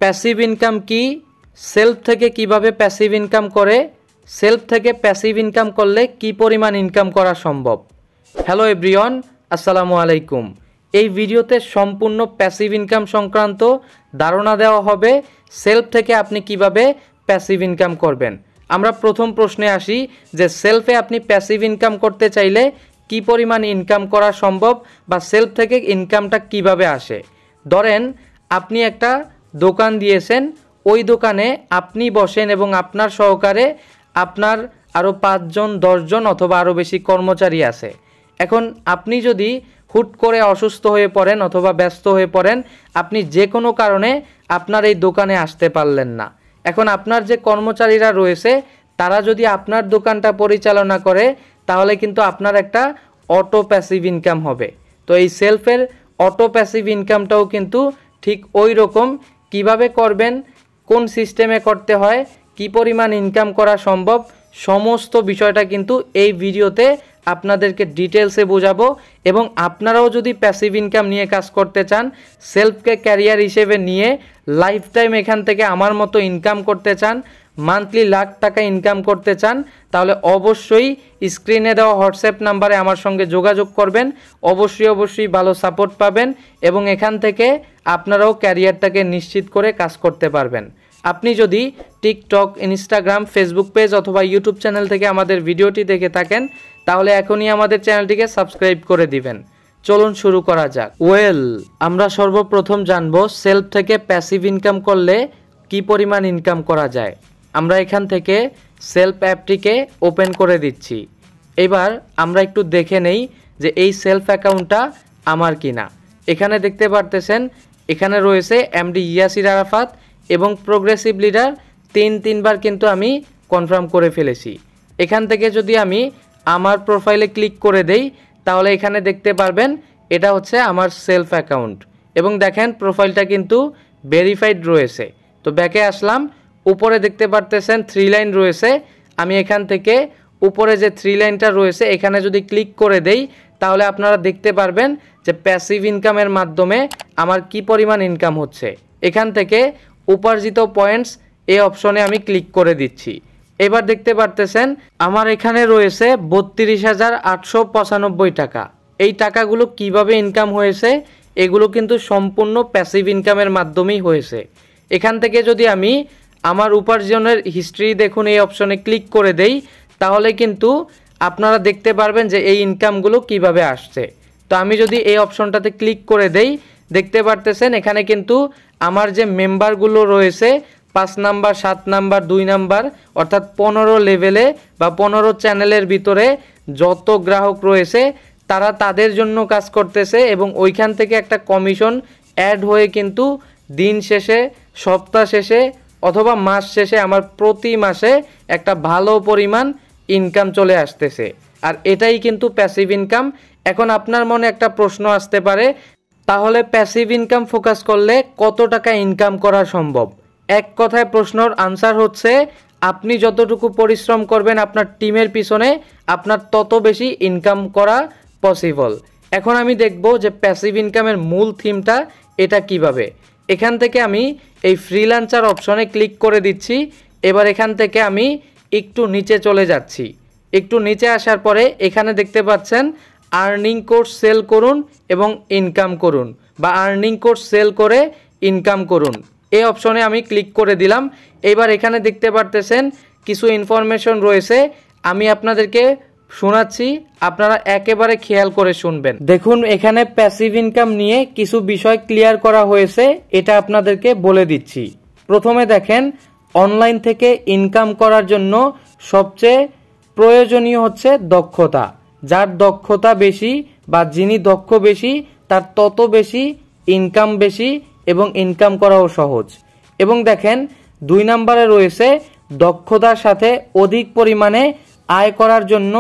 Passive income কি, self থেকে কিভাবে প্যাসিভ ইনকাম করে, সেলফ থেকে প্যাসিভ ইনকাম করলে কি পরিমাণ ইনকাম করা সম্ভব। হ্যালো এভরিওয়ান, আসসালামু আলাইকুম। এই ভিডিওতে সম্পূর্ণ প্যাসিভ ইনকাম সংক্রান্ত ধারণা দেওয়া হবে। সেলফ থেকে আপনি কিভাবে প্যাসিভ ইনকাম করবেন। আমরা প্রথম প্রশ্নে আসি যে সেলফে আপনি প্যাসিভ ইনকাম করতে চাইলে কি পরিমাণ ইনকাম করা সম্ভব বা সেলফ থেকে ইনকামটা কিভাবে আসে। ধরেন আপনি একটা দোকান দিয়েছেন, ওই দোকানে আপনি বসেন এবং আপনার সহকারে আপনার আরও 5 জন 10 জন অথবা আরও বেশি কর্মচারী আছে। এখন আপনি যদি হুট করে অসুস্থ হয়ে পড়েন অথবা ব্যস্ত হয়ে পড়েন, আপনি যে কোনো কারণে আপনার এই দোকানে আসতে পারলেন না। এখন আপনার যে কর্মচারীরা রয়েছে তারা যদি আপনার দোকানটা পরিচালনা করে তাহলে কিন্তু আপনার একটা অটো প্যাসিভ ইনকাম হবে। তো এই সেলফের অটো প্যাসিভ ইনকামটাও কিন্তু ঠিক ওই রকম। কীভাবে করবেন, কোন সিস্টেমে করতে হয়, কি পরিমাণ ইনকাম করা সম্ভব, সমস্ত বিষয়টা কিন্তু এই ভিডিওতে আপনাদেরকে ডিটেলসে বোঝাবো। এবং আপনারাও যদি প্যাসিভ ইনকাম নিয়ে কাজ করতে চান, সেলফকে ক্যারিয়ার হিসেবে নিয়ে লাইফ টাইম এখান থেকে আমার মতো ইনকাম করতে চান, মান্থলি লাখ টাকা ইনকাম করতে চান, তাহলে অবশ্যই স্ক্রিনে দেওয়া হোয়াটসঅ্যাপ নাম্বারে আমার সঙ্গে যোগাযোগ করবেন। অবশ্যই ভালো সাপোর্ট পাবেন এবং এখান থেকে আপনারাও ক্যারিয়ারটাকে নিশ্চিত করে কাজ করতে পারবেন। আপনি যদি টিকটক, ইনস্টাগ্রাম, ফেসবুক পেজ অথবা ইউটিউব চ্যানেল থেকে আমাদের ভিডিওটি দেখে থাকেন তাহলে এখনই আমাদের চ্যানেলটিকে সাবস্ক্রাইব করে দিবেন। চলুন শুরু করা যাক। আমরা সর্বপ্রথম জানবো সেলফ থেকে প্যাসিভ ইনকাম করলে কি পরিমাণ ইনকাম করা যায়। আমরা এখান থেকে সেলফ অ্যাপটিকে ওপেন করে দিচ্ছি। এবার আমরা একটু দেখে নেই যে এই সেলফ অ্যাকাউন্টটা আমার কিনা। এখানে দেখতে পারতেছেন এখানে রয়েছে এমডি ইয়াসির আরাফাত এবং প্রোগ্রেসিভ লিডার 3বার কিন্তু আমি কনফার্ম করে ফেলেছি। এখান থেকে যদি আমি আমার প্রোফাইলে ক্লিক করে দেই তাহলে এখানে দেখতে পারবেন এটা হচ্ছে আমার সেলফ অ্যাকাউন্ট এবং দেখেন প্রোফাইলটা কিন্তু ভেরিফাইড রয়েছে। তো ব্যাকে আসলাম, উপরে দেখতে পারতেছেন 3 লাইন রয়েছে। আমি এখান থেকে উপরে যে 3 লাইনটা রয়েছে এখানে যদি ক্লিক করে দেই তাহলে আপনারা দেখতে পারবেন যে প্যাসিভ ইনকামের মাধ্যমে আমার কি পরিমাণ ইনকাম হচ্ছে। এখান থেকে উপার্জিত পয়েন্টস এই অপশনে আমি ক্লিক করে দিচ্ছি। এবার দেখতে পারতেছেন আমার এখানে রয়েছে 32,895 টাকা। এই টাকাগুলো কিভাবে ইনকাম হয়েছে, এগুলো কিন্তু সম্পূর্ণ প্যাসিভ ইনকামের মাধ্যমেই হয়েছে। এখান থেকে যদি আমি আমার উপার্জনের হিস্ট্রি দেখুন এই অপশনে ক্লিক করে দেই তাহলে কিন্তু আপনারা দেখতে পারবেন যে এই ইনকামগুলো কিভাবে আসছে। তো আমি যদি এই অপশনটাতে ক্লিক করে দেই দেখতে পারতেছেন এখানে কিন্তু আমার যে মেম্বারগুলো রয়েছে 5 নাম্বার, 7 নাম্বার, 2 নাম্বার অর্থাৎ 15 লেভেলে বা 15 চ্যানেলের ভিতরে যত গ্রাহক রয়েছে তারা তাদের জন্য কাজ করতেছে এবং ওইখান থেকে একটা কমিশন অ্যাড হয়ে কিন্তু দিন শেষে, সপ্তাহ শেষে অথবা মাস শেষে আমার প্রতি মাসে একটা ভালো পরিমাণ ইনকাম চলে আসতেছে। আর এটাই কিন্তু প্যাসিভ ইনকাম। এখন আপনার মনে একটা প্রশ্ন আসতে পারে, তাহলে প্যাসিভ ইনকাম ফোকাস করলে কত টাকা ইনকাম করা সম্ভব? এক কথায় প্রশ্নর আনসার হচ্ছে আপনি যতটুকু পরিশ্রম করবেন আপনার টিমের পিছনে আপনার তত বেশি ইনকাম করা পসিবল। এখন আমি দেখব যে প্যাসিভ ইনকামের মূল থিমটা এটা কিভাবে। এখান থেকে আমি এই ফ্রিল্যান্সার অপশনে ক্লিক করে দিচ্ছি। এবার এখান থেকে আমি একটু নিচে চলে যাচ্ছি। একটু নিচে আসার পরে এখানে দেখতে পাচ্ছেন আর্নিং কোর্স সেল করুন এবং ইনকাম করুন বা আর্নিং কোর্স সেল করে ইনকাম করুন, এই অপশনে আমি ক্লিক করে দিলাম। এবার এখানে দেখতে পারতেছেন কিছু ইনফরমেশন রয়েছে, আমি আপনাদেরকে শোনাচ্ছি, আপনারা একেবারে খেয়াল করে শুনবেন। দেখুন এখানে প্যাসিভ ইনকাম নিয়ে কিছু বিষয় ক্লিয়ার করা হয়েছে, এটা আপনাদেরকে বলে দিচ্ছি। প্রথমে দেখেন অনলাইন থেকে ইনকাম করার জন্য সবচেয়ে প্রয়োজনীয় হচ্ছে দক্ষতা। যার দক্ষতা বেশি বা যিনি দক্ষ বেশি তার তত বেশি ইনকাম বেশি এবং ইনকাম করাও সহজ। এবং দেখেন 2 নম্বরে রয়েছে দক্ষতার সাথে অধিক পরিমাণে আয় করার জন্য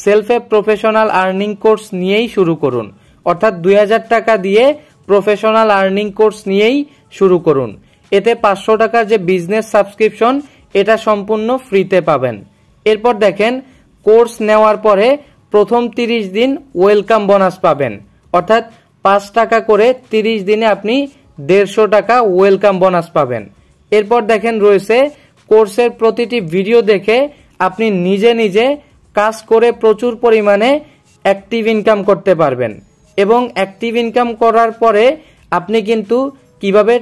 সেলফে প্রফেশনাল আর্নিং কোর্স নিয়েই শুরু করুন। অর্থাৎ 2000 টাকা দিয়ে প্রফেশনাল আর্নিং কোর্স নিয়েই শুরু করুন। এতে 500 টাকার যে বিজনেস সাবস্ক্রিপশন এটা সম্পূর্ণ ফ্রিতে পাবেন। এরপর দেখেন কোর্স নেওয়ার পরে প্রথম 30 দিন ওয়েলকাম বোনাস পাবেন। অর্থাৎ 5 টাকা করে 30 দিনে আপনি 150 টাকা ওয়েলকাম বোনাস পাবেন। এরপর দেখেন রয়েছে কোর্সের প্রতিটি ভিডিও দেখে আপনি নিজে নিজে কাজ করে প্রচুর পরিমাণে অ্যাক্টিভ ইনকাম করতে পারবেন এবং অ্যাক্টিভ ইনকাম করার পরে আপনি কিন্তু কিভাবে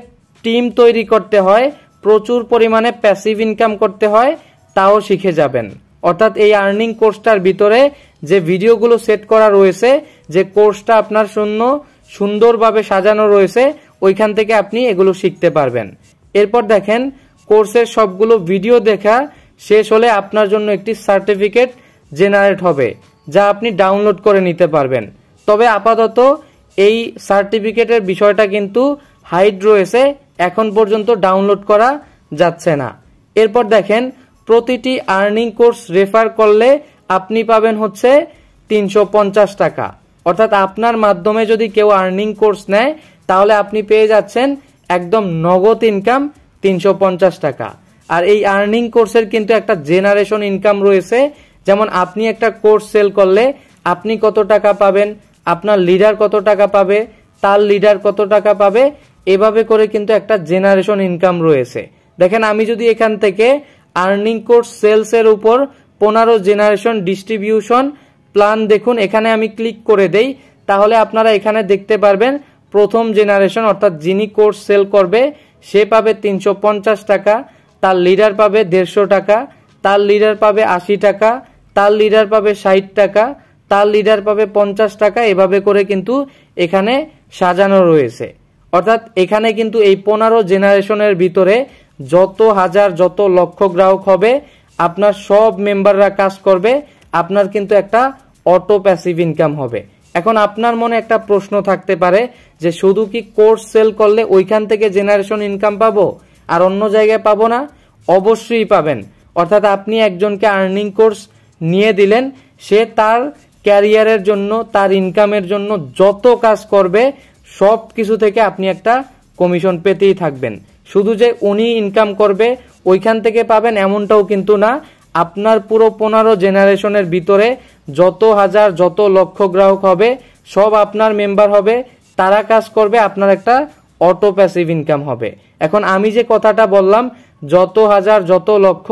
টিম তৈরি করতে হয়, প্রচুর পরিমাণে প্যাসিভ ইনকাম করতে হয় তাও শিখে যাবেন। অর্থাৎ এই আর্নিং কোর্সটার ভিতরে যে ভিডিওগুলো সেট করা রয়েছে, যে কোর্সটা আপনার সুন্দরভাবে সাজানো রয়েছে, ওইখান থেকে আপনি এগুলো শিখতে পারবেন। এরপর দেখেন কোর্সের সবগুলো ভিডিও দেখা শেষ হলে আপনার জন্য একটি সার্টিফিকেট জেনারেট হবে যা আপনি ডাউনলোড করে নিতে পারবেন। তবে আপাতত এই সার্টিফিকেটের বিষয়টা কিন্তু হাইড রয়েছে, এখন পর্যন্ত ডাউনলোড করা যাচ্ছে না। এরপর দেখেন প্রতিটি আর্নিং কোর্স রেফার করলে আপনি পাবেন হচ্ছে 350 টাকা। অর্থাৎ আপনার মাধ্যমে যদি কেউ আর্নিং কোর্স নেয় তাহলে আপনি পেয়ে যাচ্ছেন একদম নগদ ইনকাম 350 টাকা। আর এই আর্নিং কোর্সের কিন্তু একটা জেনারেশন ইনকাম রয়েছে, যেমন আপনি একটা কোর্স সেল করলে আপনি কত টাকা পাবেন, আপনার লিডার কত টাকা পাবে, তার লিডার কত টাকা পাবে, এভাবে করে কিন্তু একটা জেনারেশন ইনকাম রয়েছে। দেখেন আমি যদি এখান থেকে আর্নিং কোর্স সেলসের উপর 15 জেনারেশন ডিস্ট্রিবিউশন প্ল্যান দেখুন, এখানে আমি ক্লিক করে দেই, তাহলে আপনারা এখানে দেখতে পারবেন প্রথম জেনারেশন অর্থাৎ যিনি কোর্স সেল করবে সে পাবে 350 টাকা, তার লিডার পাবে 150 টাকা, তার লিডার পাবে 80 টাকা, তার লিডার পাবে 60 টাকা, তার লিডার পাবে 50 টাকা। এভাবে করে কিন্তু এখানে সাজানো রয়েছে। অর্থাৎ এখানে কিন্তু এই 15 জেনারেশনের ভিতরে যত হাজার যত লক্ষ গ্রাহক হবে আপনার সব মেম্বাররা কাজ করবে, আপনার কিন্তু একটা অটো প্যাসিভ ইনকাম হবে। এখন আপনার মনে একটা প্রশ্ন থাকতে পারে যে শুধু কি কোর্স সেল করলে ওইখান থেকে জেনারেশন ইনকাম পাবো আর অন্য জায়গায় পাবো না? অবশ্যই পাবেন। অর্থাৎ আপনি একজনকে আর্নিং কোর্স নিয়ে দিলেন, সে তার ক্যারিয়ারের জন্য তার ইনকামের জন্য যত কাজ করবে সব কিছু থেকে আপনি একটা কমিশন পেতেই থাকবেন। শুধু যে উনি ইনকাম করবে ওইখান থেকে পাবেন এমনটাও কিন্তু না। আপনার পুরো 15 জেনারেশনের ভিতরে যত হাজার যত লক্ষ গ্রাহক হবে সব আপনার মেম্বার হবে, তারা কাজ করবে, আপনার একটা অটো প্যাসিভ ইনকাম হবে। এখন আমি যে কথাটা বললাম যত হাজার যত লক্ষ,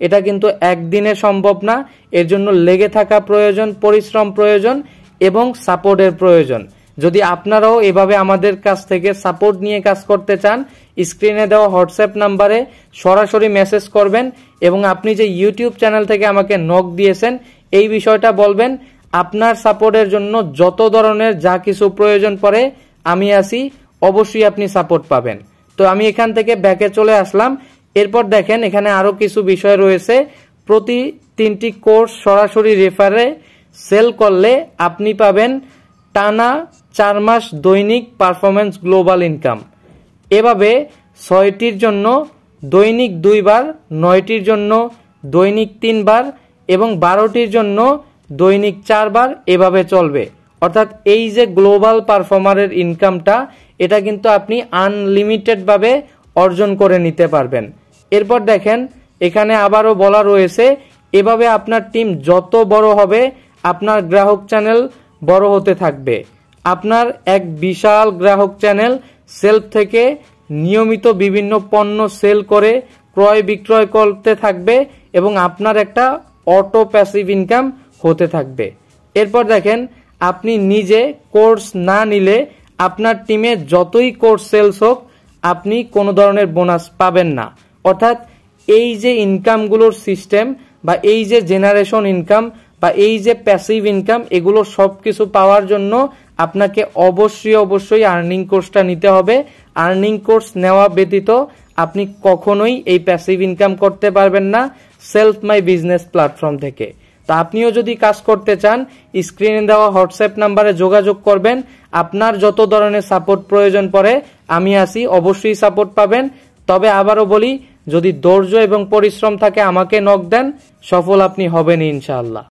এটা কিন্তু একদিনে সম্ভব না। এর জন্য লেগে থাকা প্রয়োজন, পরিশ্রম প্রয়োজন এবং সাপোর্টের প্রয়োজন। যদি আপনারাও এভাবে আমাদের কাছ থেকে সাপোর্ট নিয়ে কাজ করতে চান, স্ক্রিনে দেওয়া হোয়াটসঅ্যাপ নাম্বারে সরাসরি মেসেজ করবেন এবং আপনি যে ইউটিউব চ্যানেল থেকে আমাকে নক দিয়েছেন এই বিষয়টা বলবেন। আপনার সাপোর্টের জন্য যত ধরনের যা কিছু প্রয়োজন পড়ে আমি আছি, অবশ্যই আপনি সাপোর্ট পাবেন। তো আমি এখান থেকে ব্যাকে চলে আসলাম। এরপর দেখেন এখানে আরো কিছু বিষয় রয়েছে। প্রতি 3টি কোর্স সরাসরি রেফারে সেল করলে আপনি পাবেন টানা 4 মাস দৈনিক পারফরমেন্স গ্লোবাল ইনকাম। এভাবে 6টির জন্য দৈনিক 2 বার, 9টির জন্য দৈনিক 3 বার এবং 12টির জন্য দৈনিক 4 বার, এভাবে চলবে। অর্থাৎ এই যে গ্লোবাল পারফর্মারের ইনকামটা, এটা কিন্তু আপনি আনলিমিটেড ভাবে অর্জন করে নিতে পারবেন। এরপর দেখেন এখানে আবারও বলা রয়েছে এভাবে আপনার টিম যত বড় হবে আপনার গ্রাহক চ্যানেল বড় হতে থাকবে। আপনার এক বিশাল গ্রাহক চ্যানেল সেলফ থেকে নিয়মিত বিভিন্ন পণ্য সেল করে ক্রয় বিক্রয় করতে থাকবে এবং আপনার একটা অটো প্যাসিভ ইনকাম হতে থাকবে। এরপর দেখেন আপনি নিজে কোর্স না নিলে আপনার টিমে যতই কোর্স সেলস হোক আপনি কোনো ধরনের বোনাস পাবেন না। অর্থাৎ এই যে ইনকামগুলোর সিস্টেম বা এই যে জেনারেশন ইনকাম বা এই যে প্যাসিভ ইনকাম, এগুলো সব কিছু পাওয়ার জন্য আপনাকে অবশ্যই আর্নিং কোর্সটা নিতে হবে। আর্নিং কোর্স নেওয়া ব্যতীত আপনি কখনোই এই প্যাসিভ ইনকাম করতে পারবেন না সেলফ মাই বিজনেস প্ল্যাটফর্ম থেকে। তা আপনিও যদি কাজ করতে চান স্ক্রিনে দেওয়া হোয়াটসঅ্যাপ নাম্বারে যোগাযোগ করবেন। আপনার যত ধরনের সাপোর্ট প্রয়োজন পড়ে আমি আছি, অবশ্যই সাপোর্ট পাবেন। তবে আবারও বলি, যদি ধৈর্য এবং পরিশ্রম থাকে আমাকে নক দেন, সফল আপনি হবেন ইনশাআল্লাহ।